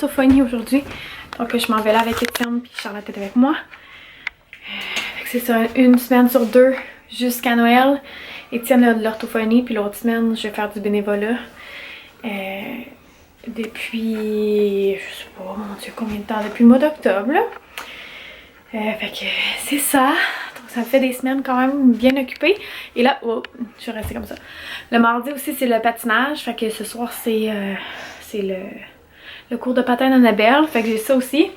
l'orthophonie aujourd'hui. Donc je m'en vais là avec Étienne puis Charlotte est avec moi. C'est ça, une semaine sur deux jusqu'à Noël. Étienne a de l'orthophonie, puis l'autre semaine, je vais faire du bénévolat. Depuis, je sais pas, mon Dieu, combien de temps? Depuis le mois d'octobre, là. Fait que c'est ça. Donc ça fait des semaines quand même bien occupées. Et là, oh, je vais rester comme ça. Le mardi aussi, c'est le patinage. Fait que ce soir, c'est le cours de patin d'Annabelle. Fait que j'ai ça aussi.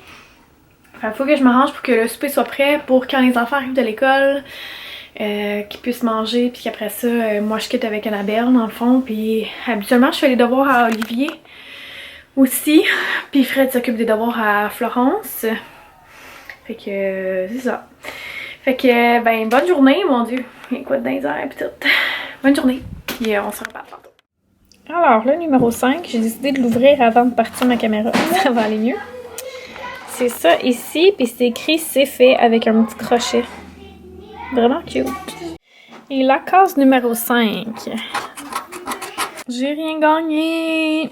Fait faut que je m'arrange pour que le souper soit prêt pour quand les enfants arrivent de l'école. Qu'ils puissent manger, puis qu'après ça, moi je quitte avec Annabelle dans le fond, puis habituellement je fais les devoirs à Olivier aussi, puis Fred s'occupe des devoirs à Florence. Fait que c'est ça. Fait que ben bonne journée, mon Dieu, écoute dans les airs pis tout. Bonne journée, puis on se reparle tantôt. Alors le numéro 5, j'ai décidé de l'ouvrir avant de partir ma caméra, ça va aller mieux. C'est ça ici, puis c'est écrit c'est fait avec un petit crochet. Vraiment cute. Et la case numéro 5. J'ai rien gagné.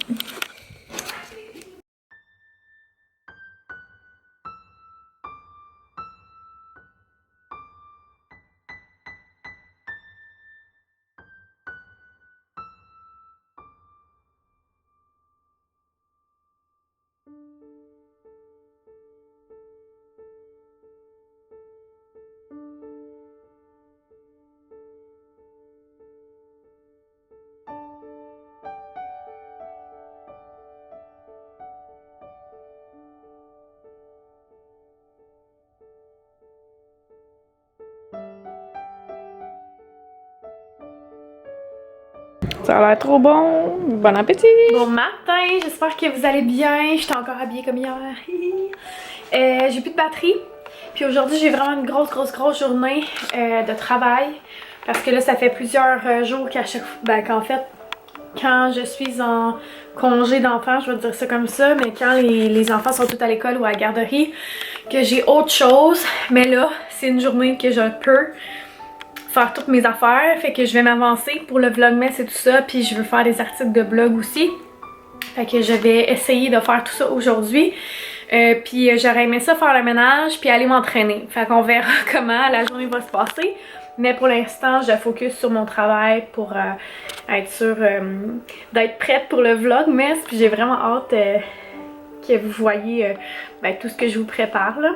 Ça a l'air trop bon. Bon appétit! Bon matin, j'espère que vous allez bien. J'étais encore habillée comme hier. J'ai plus de batterie. Puis aujourd'hui, j'ai vraiment une grosse journée de travail. Parce que là, ça fait plusieurs jours qu'à chaque fois, ben, qu'en fait, quand je suis en congé d'enfants, je vais dire ça comme ça, mais quand les enfants sont tous à l'école ou à la garderie, que j'ai autre chose. Mais là, c'est une journée que je peux faire toutes mes affaires, fait que je vais m'avancer pour le vlogmas et tout ça, puis je veux faire des articles de blog aussi, fait que je vais essayer de faire tout ça aujourd'hui, puis j'aurais aimé ça faire le ménage puis aller m'entraîner, fait qu'on verra comment la journée va se passer, mais pour l'instant je focus sur mon travail pour être sûre d'être prête pour le vlogmas, puis j'ai vraiment hâte que vous voyez ben, tout ce que je vous prépare là.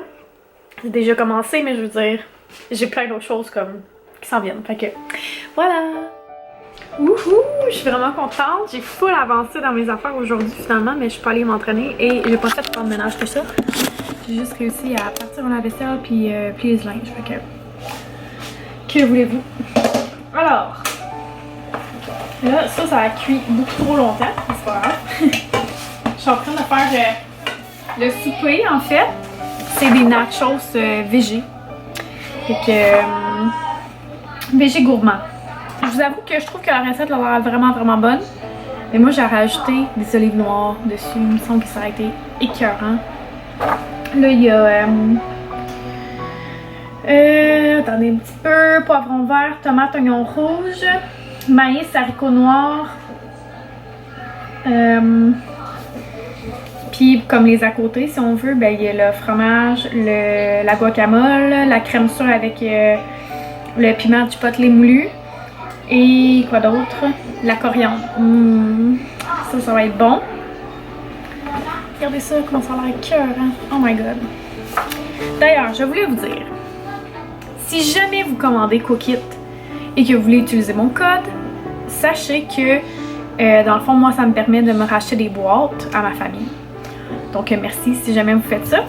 C'est déjà commencé, mais je veux dire, j'ai plein d'autres choses comme qui s'en viennent. Fait que voilà! Wouhou! Je suis vraiment contente. J'ai full avancé dans mes affaires aujourd'hui finalement, mais je suis pas allée m'entraîner et j'ai pas fait tant de ménage que ça. J'ai juste réussi à partir mon lave-vaisselle puis plier les linges. Fait que voulez-vous? Alors, là, ça a cuit beaucoup trop longtemps, c'est pas grave. Je suis en train de faire le souper en fait. C'est des nachos végé. Fait que végé gourmand. Je vous avoue que je trouve que la recette a l'air vraiment bonne. Mais moi j'ai rajouté des olives noires dessus. Il me semble que ça a été écœurant. Là il y a attendez un petit peu. Poivron vert, tomate, oignon rouge, maïs, haricots noirs. Puis comme les à côté si on veut, ben il y a le fromage, la guacamole, la crème sûre avec le piment chipotle moulu et quoi d'autre? La coriandre. Ça va être bon. Regardez ça, comment ça a l'air écœurant. Oh my god. D'ailleurs, je voulais vous dire, si jamais vous commandez Cookit et que vous voulez utiliser mon code, sachez que dans le fond, moi, ça me permet de me racheter des boîtes à ma famille. Donc merci si jamais vous faites ça.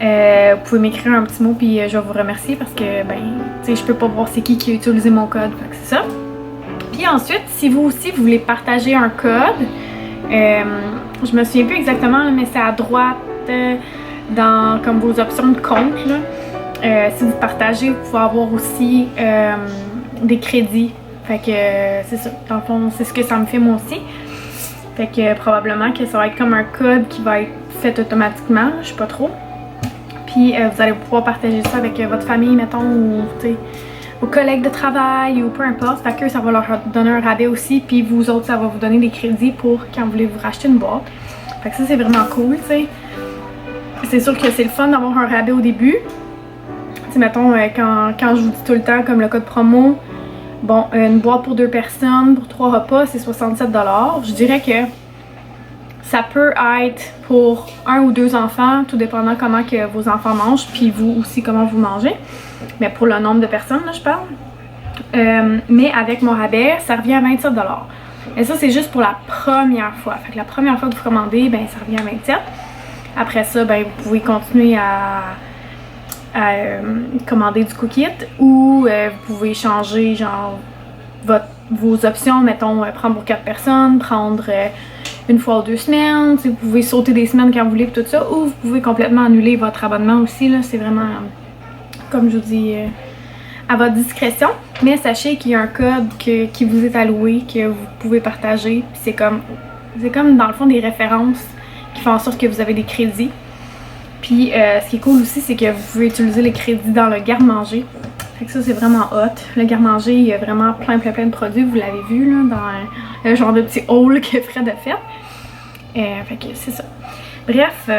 Vous pouvez m'écrire un petit mot puis je vais vous remercier parce que ben tu sais je peux pas voir c'est qui a utilisé mon code, fait que c'est ça. Puis ensuite si vous aussi vous voulez partager un code, je me souviens plus exactement mais c'est à droite dans comme vos options de compte là. Si vous partagez vous pouvez avoir aussi des crédits, fait que c'est ça, dans le fond c'est ce que ça me fait moi aussi. Fait que probablement que ça va être comme un code qui va être fait automatiquement, je sais pas trop. Puis vous allez pouvoir partager ça avec votre famille, mettons, ou vos collègues de travail, ou peu importe. Fait que ça va leur donner un rabais aussi. Puis vous autres, ça va vous donner des crédits pour quand vous voulez vous racheter une boîte. Fait que ça, c'est vraiment cool, tu sais. C'est sûr que c'est le fun d'avoir un rabais au début. Tu sais, mettons, quand je vous dis tout le temps, comme le code promo, bon, une boîte pour 2 personnes, pour 3 repas, c'est 67 $. Je dirais que ça peut être pour 1 ou 2 enfants, tout dépendant comment que vos enfants mangent, puis vous aussi comment vous mangez. Mais pour le nombre de personnes, là, je parle. Mais avec mon rabais, ça revient à 27 $. Et ça, c'est juste pour la première fois. Fait que la première fois que vous commandez, ben ça revient à 27 $. Après ça, ben vous pouvez continuer à commander du cook-kit ou vous pouvez changer genre vos options, mettons prendre pour 4 personnes, prendre une fois ou 2 semaines, vous pouvez sauter des semaines quand vous voulez tout ça, ou vous pouvez complètement annuler votre abonnement aussi, là, c'est vraiment comme je vous dis à votre discrétion, mais sachez qu'il y a un code qui vous est alloué, que vous pouvez partager, c'est comme dans le fond des références qui font en sorte que vous avez des crédits. Puis ce qui est cool aussi, c'est que vous pouvez utiliser les crédits dans le garde-manger. Fait que ça, c'est vraiment hot. Le garde-manger, il y a vraiment plein de produits, vous l'avez vu là, dans le genre de petit haul que Fred a fait. Fait que c'est ça. Bref,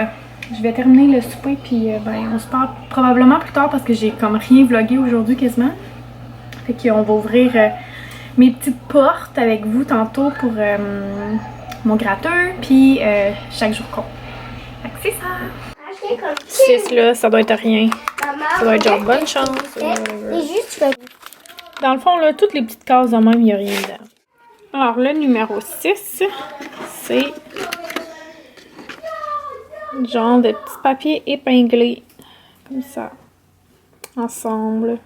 je vais terminer le souper, puis ben, on se parle probablement plus tard parce que j'ai comme rien vlogué aujourd'hui quasiment. Fait qu'on va ouvrir mes petites portes avec vous tantôt pour mon gratteur, puis chaque jour compte. Fait que c'est ça. 6 là, ça doit être rien. Ça doit être genre bonne chance. Dans le fond, là, toutes les petites cases de même, il n'y a rien dedans. Alors, le numéro 6, c'est genre de petits papiers épinglés. Comme ça. Ensemble.